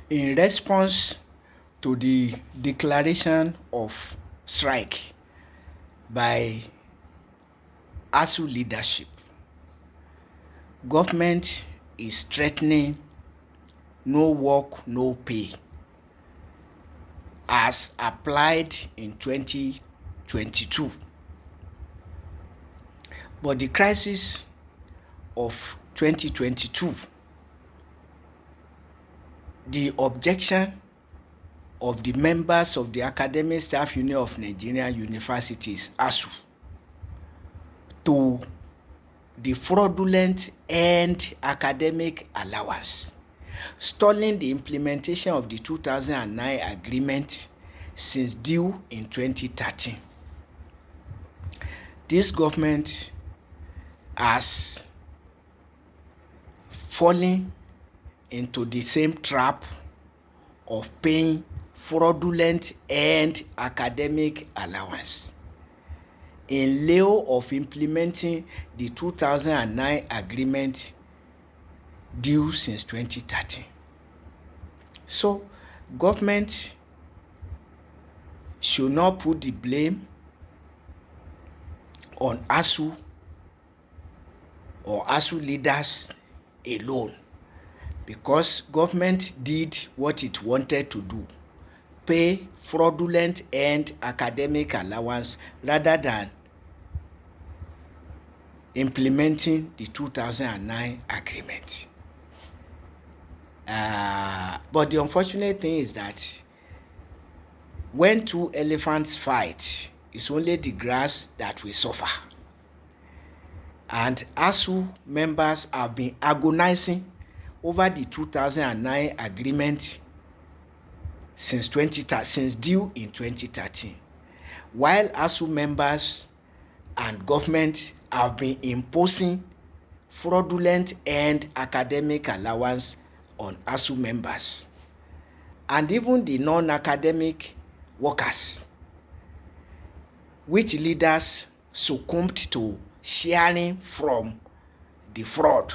in response to the declaration of strike by ASUU leadership, government is threatening no work, no pay as applied in 2022. But the crisis of 2022, the objection of the members of the Academic Staff Union of Nigerian Universities, ASUU, to the fraudulent end academic allowance, stalling the implementation of the 2009 agreement since due in 2013. This government has fallen into the same trap of paying fraudulent end academic allowance in lieu of implementing the 2009 agreement due since 2013. So, government should not put the blame on ASUU or ASUU leaders alone, because government did what it wanted to do, pay fraudulent end academic allowance rather than implementing the 2009 agreement. But the unfortunate thing is that when two elephants fight, it's only the grass that will suffer. And ASUU members have been agonizing over the 2009 agreement since due in 2013, while ASUU members and government have been imposing fraudulent end academic allowance on ASUU members and even the non-academic workers, which leaders succumbed to sharing from the fraud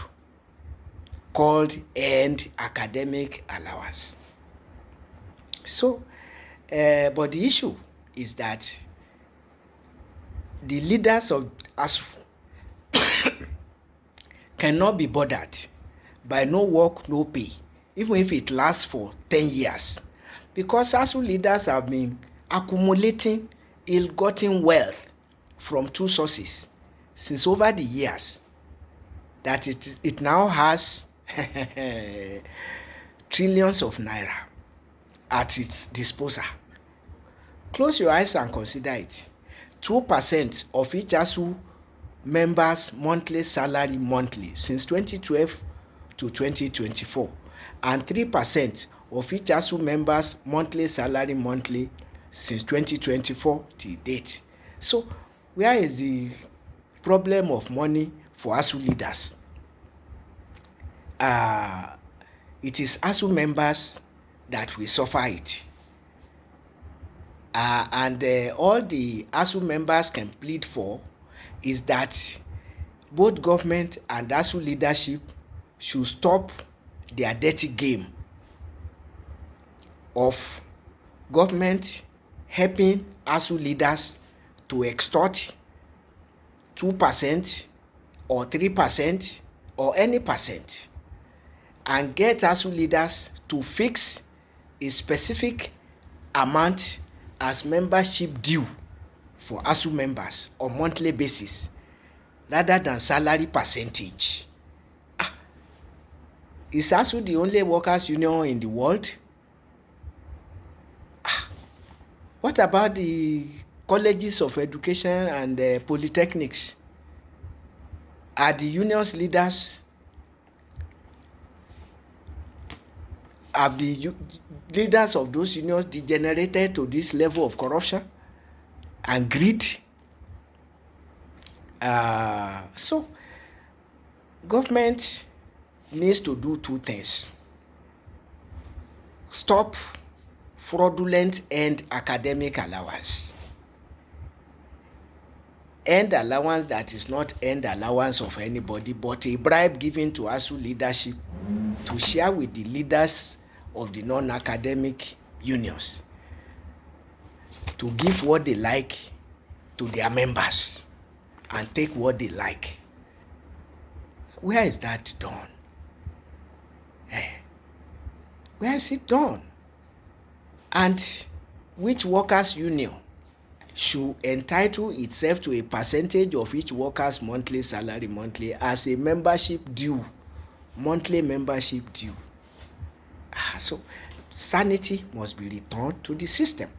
called end academic allowance. So, but the issue is that the leaders of ASUU cannot be bothered by no work, no pay, even if it lasts for 10 years, because ASUU leaders have been accumulating ill-gotten wealth from two sources since over the years that it now has trillions of naira at its disposal. Close your eyes and consider it. 2% of each ASUU members' monthly salary since 2012 to 2024, and 3% of each ASUU members' monthly salary since 2024 till date. So, where is the problem of money for ASUU leaders? It is ASUU members that will suffer it. And all the ASUU members can plead for is that both government and ASUU leadership should stop their dirty game of government helping ASUU leaders to extort 2% or 3% or any percent, and get ASUU leaders to fix a specific amount as membership due for ASUU members on monthly basis rather than salary percentage. Is ASUU the only workers' union in the world? What about the colleges of education and polytechnics? Are the unions leaders, have the leaders of those unions degenerated to this level of corruption and greed? So, government needs to do two things: stop fraudulent end academic allowance, end allowance that is not end allowance of anybody, but a bribe given to ASUU leadership to share with the leaders of the non-academic unions to give what they like to their members and take what they like. Where is that done? Where is it done? And which workers' union should entitle itself to a percentage of each worker's monthly salary monthly as a membership due, monthly membership due? So sanity must be returned to the system.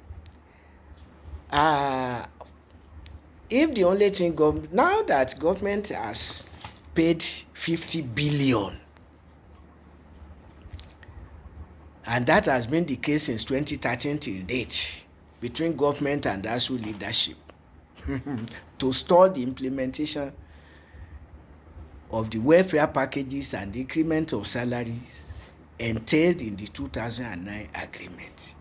If the only thing now that government has paid 50 billion, and that has been the case since 2013 till date between government and ASUU leadership to stall the implementation of the welfare packages and increment of salaries entailed in the 2009 agreement.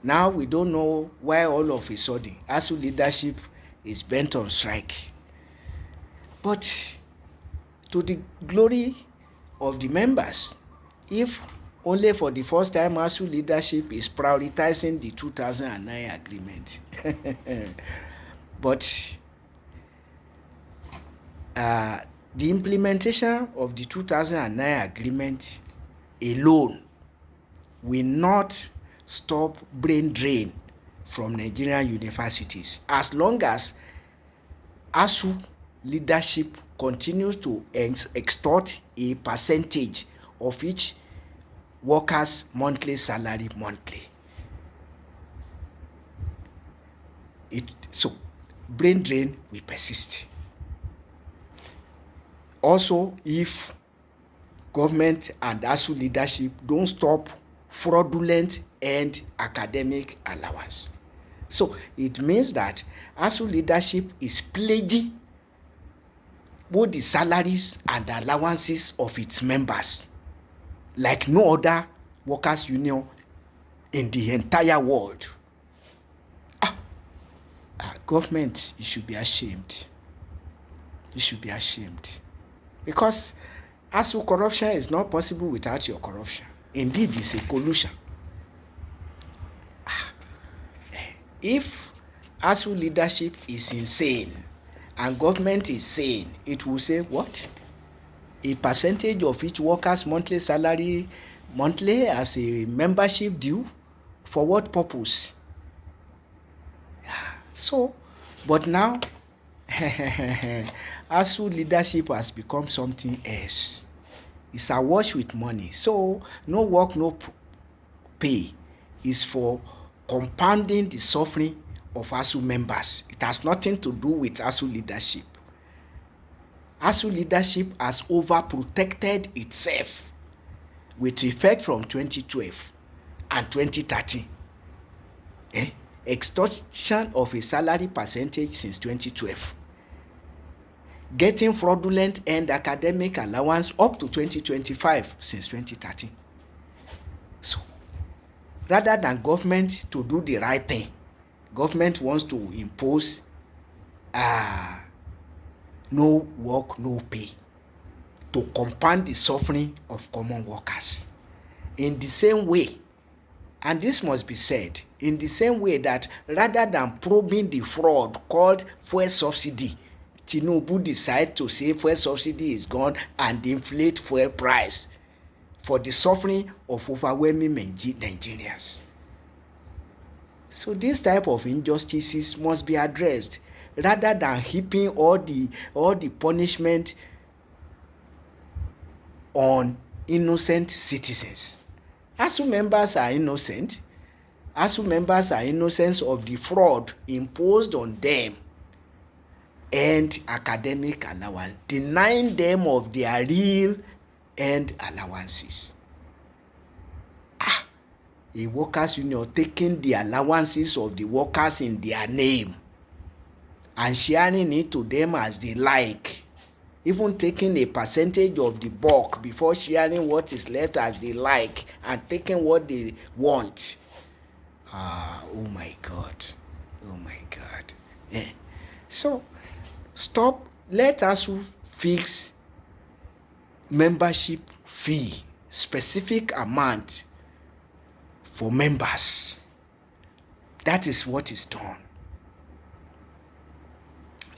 Now we don't know why all of a sudden ASUU leadership is bent on strike. But to the glory of the members, if only for the first time ASUU leadership is prioritizing the 2009 agreement. But the implementation of the 2009 agreement alone will not stop brain drain from Nigerian universities as long as ASUU leadership continues to extort a percentage of each workers' monthly salary monthly. So brain drain will persist. Also, if government and ASUU leadership don't stop fraudulent and academic allowance. So it means that ASUU leadership is pledging both the salaries and the allowances of its members like no other workers' union in the entire world. Government, you should be ashamed. You should be ashamed. Because ASUU corruption is not possible without your corruption. Indeed, it's a collusion. If ASUU leadership is insane and government is sane, it will say what? A percentage of each worker's monthly salary monthly as a membership due? For what purpose? So, but now ASUU leadership has become something else. It's awash with money. So no work, no pay is for compounding the suffering of ASUU members. It has nothing to do with ASUU leadership. ASUU leadership has overprotected itself with effect from 2012 and 2013. Extortion of a salary percentage since 2012. Getting fraudulent and academic allowance up to 2025 since 2013. So, rather than government to do the right thing, government wants to impose no work, no pay to compound the suffering of common workers. In the same way, and this must be said, in the same way that rather than probing the fraud called fuel subsidy, Tinubu decide to say fuel subsidy is gone and inflate fuel price for the suffering of overwhelming Nigerians. So this type of injustices must be addressed rather than heaping all the punishment on innocent citizens. ASUU members are innocent. ASUU members are innocent of the fraud imposed on them and academic allowance, denying them of their real and allowances. A workers' union taking the allowances of the workers in their name and sharing it to them as they like, even taking a percentage of the bulk before sharing what is left as they like and taking what they want. Oh my God. Oh my God. So stop, let ASUU fix membership fee specific amount for members. That is what is done.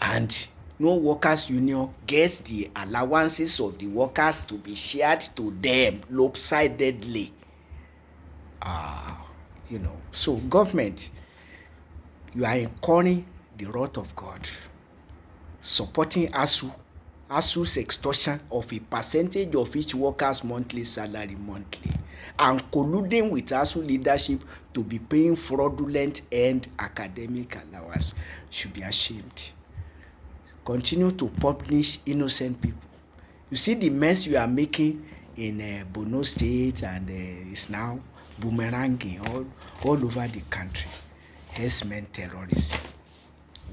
And no workers union gets the allowances of the workers to be shared to them lopsidedly. So government, you are incurring the wrath of God, supporting ASUU's extortion of a percentage of each worker's monthly salary monthly, and colluding with ASUU leadership to be paying fraudulent and academic allowance. Should be ashamed. Continue to punish innocent people. You see the mess you are making in Borno State, and it's now boomeranging all over the country. Herdsmen terrorism,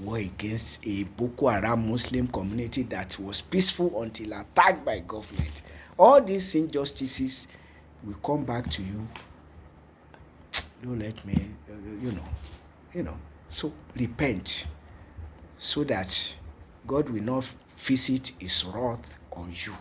war against a Boko Haram Muslim community that was peaceful until attacked by government. All these injustices will come back to you. Don't let me, So repent, so that God will not visit his wrath on you.